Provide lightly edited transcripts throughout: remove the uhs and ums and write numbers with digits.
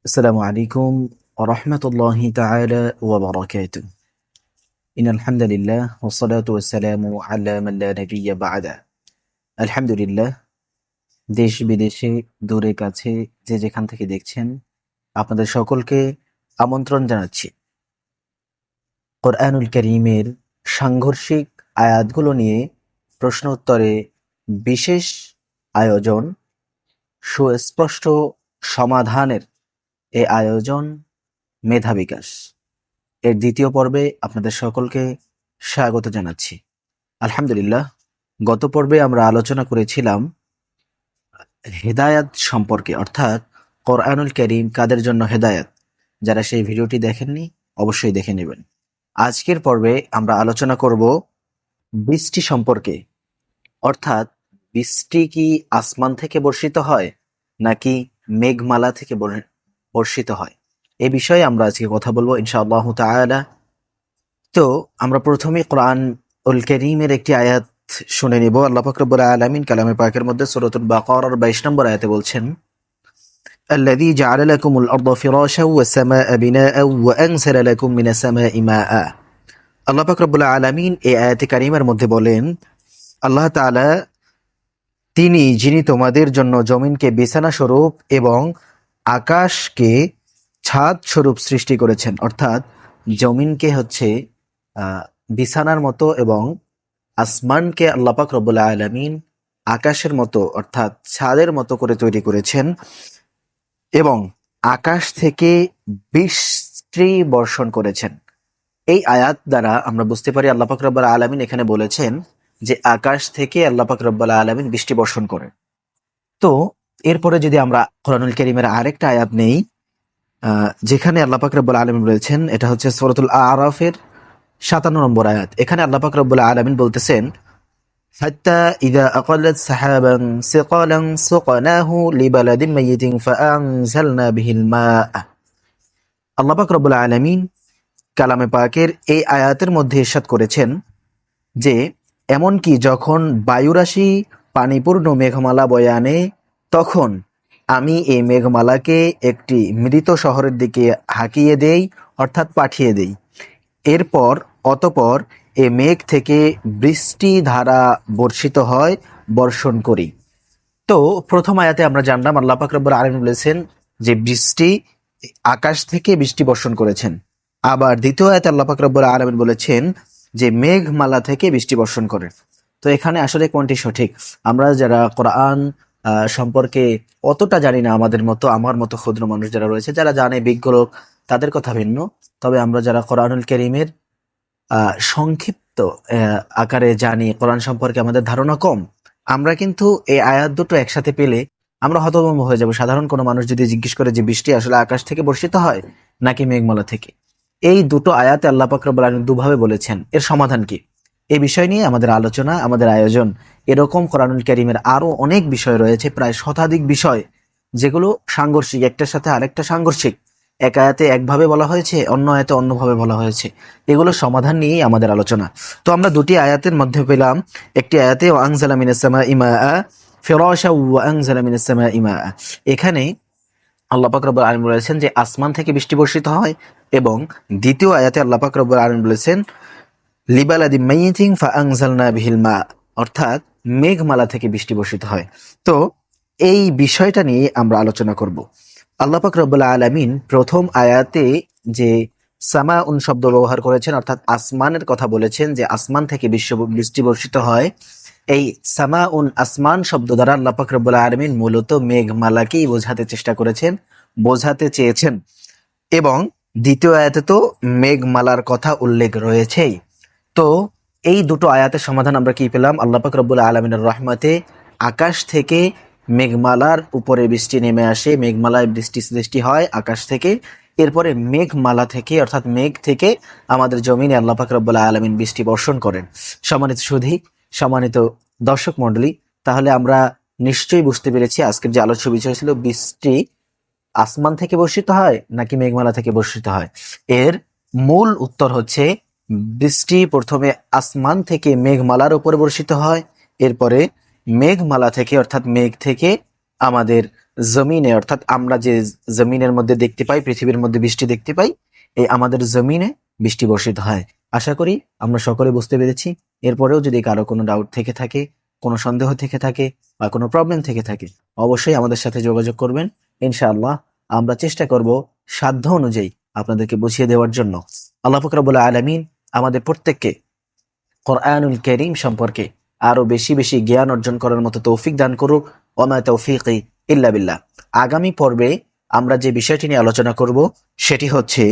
السلام عليكم ورحمة الله تعالى وبركاته. إن الحمد لله والصلاة والسلام على من لا نبي بعده. আলহামদুলিল্লাহ, দেশ বিদেশে দূরে কাছে যে যেখান থেকে দেখছেন আপনাদের সকলকে আমন্ত্রণ জানাচ্ছি কোরআনুল কারীমের সাংঘর্ষিক আয়াতগুলো নিয়ে প্রশ্ন উত্তরে বিশেষ আয়োজন, সুস্পষ্ট সমাধানের এই আয়োজন মেধা বিকাশ এর দ্বিতীয় পর্বে আপনাদের সকলকে স্বাগত জানাচ্ছি। আলহামদুলিল্লাহ, গত পর্বে আমরা আলোচনা করেছিলাম হেদায়াত সম্পর্কে, অর্থাৎ কোরআনুল কারীম কাদের জন্য হেদায়াত। যারা সেই ভিডিওটি দেখেননি অবশ্যই দেখে নেবেন। আজকের পর্বে আমরা আলোচনা করব বৃষ্টি সম্পর্কে, অর্থাৎ বৃষ্টি কি আসমান থেকে বর্ষিত হয় নাকি মেঘমালা থেকে বর্ষিত হয়, এ বিষয়ে আমরা আজকে কথা বলবো ইনশাআল্লাহ তাআলা। তো আমরা প্রথমে কোরআন উল কারীমের একটি আয়াত শুনে নিব। আল্লাহ পাক রব্বুল আলামিন কালামে পাকের মধ্যে সূরাতুল বাকারার 22 নম্বর আয়াতে বলছেন, আল্লাযী জাআলা লাকুমুল আরদা ফিরাশাও ওয়াস সামাআ বিনাআ ওয়া আনজালা লাকুম মিনাস সামাই মাআ। আল্লাহ পাক রব্বুল আলামিন এই আয়াতে কারিমার মধ্যে বলেন, আল্লাহ তাআলা যিনি তোমাদের জন্য জমিনকে বিছানা স্বরূপ এবং আকাশকে ছাদ স্বরূপ সৃষ্টি করেছেন। অর্থাৎ জমিনকে হচ্ছে বিছানার মতো এবং আসমানকে আল্লাহ পাক রব্বুল আলামিন আকাশের মতো অর্থাৎ ছাদের মতো করে তৈরি করেছেন এবং আকাশ থেকে বৃষ্টি বর্ষণ করেছেন। এই আয়াত দ্বারা আমরা বুঝতে পারি আল্লাহ পাক রব্বুল আলামিন এখানে বলেছেন যে আকাশ থেকে আল্লাহ পাক রব্বুল আলামিন বৃষ্টি বর্ষণ করেন। তো এরপরে যদি আমরা কোরআনুল কারীমের আরেকটা আয়াত নেই, যেখানে আল্লাহ পাক রব্বুল আলামিন বলেছেন, এটা হচ্ছে সূরাতুল আরাফের 57 নম্বর আয়াত। এখানে আল্লাহ পাক রব্বুল আলামিন বলতেছেন, হাত্তা ইযা আকালাত সাহাবান সিকালান সুকনাহু লিবালাদিন মাইয়িতিন ফাআনজালনা বিহিল মা। আল্লাহ পাক রব্বুল আলামিন কালামে পাকের এই আয়াতের মধ্যে ইরশাদ করেছেন যে এমনকি যখন বায়ুরাশি পানিপূর্ণ মেঘমালা বয়ে আনে, তখন আমি এই মেঘমালাকে একটি মৃত শহরের দিকে হাঁকিয়ে দেই, অর্থাৎ পাঠিয়ে দেই। অতপর এ মেঘ থেকে বৃষ্টি ধারা বর্ষিত হয়, বর্ষণ করি। তো প্রথম আয়াতে আমরা জানলাম আল্লাহ পাক রব্বুল আলামিন বলেছেন যে বৃষ্টি আকাশ থেকে বৃষ্টি বর্ষণ করেছেন। আবার দ্বিতীয় আয়াতে আল্লাহ পাক রব্বুল আলামিন বলেছেন যে মেঘমালা থেকে বৃষ্টি বর্ষণ করেন। তো এখানে আসলে কোনটি সঠিক? আমরা যারা কোরআন সম্পর্কে অতটা জানি না, আমার মতো ক্ষুদ্র মানুষ যারা রয়েছে, যারা জানে বিজ্ঞ লোক, তাদের কথা ভিন্ন। তবে আমরা যারা কোরআনুল কারীমের সংক্ষিপ্ত আকারে জানি, কোরআন সম্পর্কে আমাদের ধারণা কম, আমরা কিন্তু এই আয়াত দুটো একসাথে পেলে আমরা হতভম্ব হয়ে যাব। সাধারণ কোনো মানুষ যদি জিজ্ঞেস করে যে বৃষ্টি আসলে আকাশ থেকে বর্ষিত হয় নাকি মেঘমালা থেকে, এই দুটো আয়াতে আল্লাহ পাক রব্বুল আলামিন দুভাবে বলেছেন, এর সমাধান কি? এই বিষয় নিয়ে আমাদের আলোচনা, আমাদের আয়োজন। এরকম কোরআনুল কারীমের আরো অনেক বিষয় রয়েছে, প্রায় শতাধিক বিষয়, যেগুলো সাংঘর্ষিক, একটার সাথে আরেকটা সাংঘর্ষিক। এক আয়াতে একভাবে বলা হয়েছে, অন্য আয়াতে অন্যভাবে বলা হয়েছে। এগুলোর সমাধান নিয়েই আমাদের আলোচনা। তো আমরা দুটি আয়াতের মধ্যে পেলাম, একটি আয়াতে ওয়ানজালা মিনাস সামাই মাআ ফিরাশা ওয়া আনজালা মিনাস সামাই মাআ। এখানে আল্লাহ পাক রব্বুল আলামিন বলেছেন যে আসমান থেকে বৃষ্টি বর্ষিত হয়, এবং দ্বিতীয় আয়াতে আল্লাহ পাক রব্বুল আলামিন বলেছেন লিবালাদিন মাইয়িতিন ফাআনজালনা বিহিল মা, অর্থাৎ মেঘমালা থেকে বৃষ্টি বর্ষিত হয়। তো এই বিষয়টা নিয়ে আমরা আলোচনা করব। আল্লাহ পাক রব্বুল আলামিন প্রথম আয়াতে যে সামাউন শব্দ ব্যবহার করেছেন, অর্থাৎ আসমানের কথা বলেছেন, যে আসমান থেকে বৃষ্টি বর্ষিত হয়। এই সামাউন, আসমান শব্দ দ্বারা আল্লাহ পাক রব্বুল আলামিন মূলত মেঘমালাকেই বোঝাতে চেয়েছেন। এবং দ্বিতীয় আয়াতে তো মেঘমালার কথা উল্লেখ রয়েছেই। তো এই দুটো আয়াতের সমাধান আমরা কি পেলাম? আল্লাহ পাক রব্বুল আলামিনের রহমতে আকাশ থেকে মেঘমালার উপরে বৃষ্টি নেমে আসে, মেঘমালায় বৃষ্টি সৃষ্টি হয় আকাশ থেকে। এরপরে মেঘমালা থেকে, অর্থাৎ মেঘ থেকে আমাদের জমিনে আল্লাহ পাক রব্বুল আলামিন বৃষ্টি বর্ষণ করেন। সম্মানিত সুধী, সম্মানিত দর্শক মণ্ডলী, তাহলে আমরা নিশ্চয়ই বুঝতে পেরেছি আজকের যে আলোচ্য বিষয় ছিল বৃষ্টি আসমান থেকে বর্ষিত হয় নাকি মেঘমালা থেকে বর্ষিত হয়। এর মূল উত্তর হচ্ছে বৃষ্টি প্রথমে আসমান থেকে মেঘমালার উপরে বর্ষিত হয়, এরপরে মেঘমালা থেকে, অর্থাৎ মেঘ থেকে আমাদের জমিনে, অর্থাৎ আমরা যে জমিনের মধ্যে দেখতে পাই, পৃথিবীর মধ্যে বৃষ্টি দেখতে পাই, এই আমাদের জমিনে বৃষ্টি বর্ষিত হয়। আশা করি আমরা সকলে বুঝতে পেরেছি। এরপরেও যদি কারো কোনো ডাউট থেকে থাকে, কোনো সন্দেহ থেকে থাকে বা কোনো প্রবলেম থেকে থাকে, অবশ্যই আমাদের সাথে যোগাযোগ করবেন। ইনশাআল্লাহ আমরা চেষ্টা করব সাধ্য অনুযায়ী আপনাদেরকে বুঝিয়ে দেওয়ার জন্য। আল্লাহ পাক রব্বুল আলামিন আমাদের প্রত্যেককে কোরআনুল কারীম সম্পর্কে আরো বেশি বেশি জ্ঞান অর্জন করার মতো তৌফিক দান করুক। ওমা তৌফিকি ইল্লা বিল্লাহ। আগামী পর্বে আমরা যে বিষয়টি নিয়ে আলোচনা করব সেটি হচ্ছে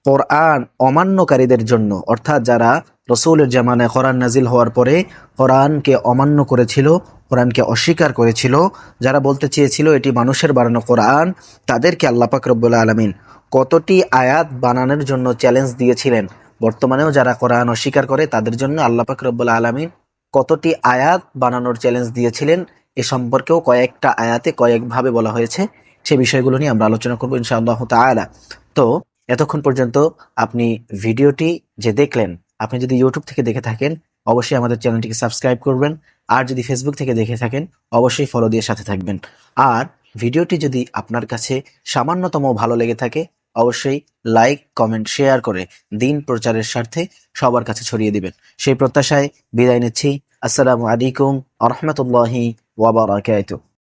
কোরআন অমান্যকারীদের জন্য, অর্থাৎ যারা রসুলের জামানায় কোরআন নাজিল হওয়ার পরে কোরআনকে অমান্য করেছিল, কোরআনকে অস্বীকার করেছিল, যারা বলতে চেয়েছিল এটি মানুষের বানানো কোরআন, তাদেরকে আল্লাহ পাক রব্বুল আলামিন কতটি আয়াত বানানোর জন্য চ্যালেঞ্জ দিয়েছিলেন। বর্তমানেও যারা কোরআন অস্বীকার করে তাদের জন্য আল্লাহ পাক রব্বুল আলামিন কতটি আয়াত বানানোর চ্যালেঞ্জ দিয়েছিলেন এ সম্পর্কেও কয়েকটা আয়াতে কয়েকভাবে বলা হয়েছে। সে বিষয়গুলো নিয়ে আমরা আলোচনা করবো ইনশাআল্লাহ তাআলা। তো এতক্ষণ পর্যন্ত আপনি ভিডিওটি যে দেখলেন, আপনি যদি ইউটিউব থেকে দেখে থাকেন অবশ্যই আমাদের চ্যানেলটিকে সাবস্ক্রাইব করবেন, আর যদি ফেসবুক থেকে দেখে থাকেন অবশ্যই ফলো দিয়ে সাথে থাকবেন। আর ভিডিওটি যদি আপনার কাছে সামান্যতম ভালো লেগে থাকে অবশ্যই লাইক, কমেন্ট, শেয়ার করে দিন প্রচারের স্বার্থে সবার কাছে ছড়িয়ে দিবেন। সেই প্রত্যাশায় বিদায় নিচ্ছি। আসসালামু আলাইকুম ওয়া রাহমাতুল্লাহি ওয়া বারাকাতুহু।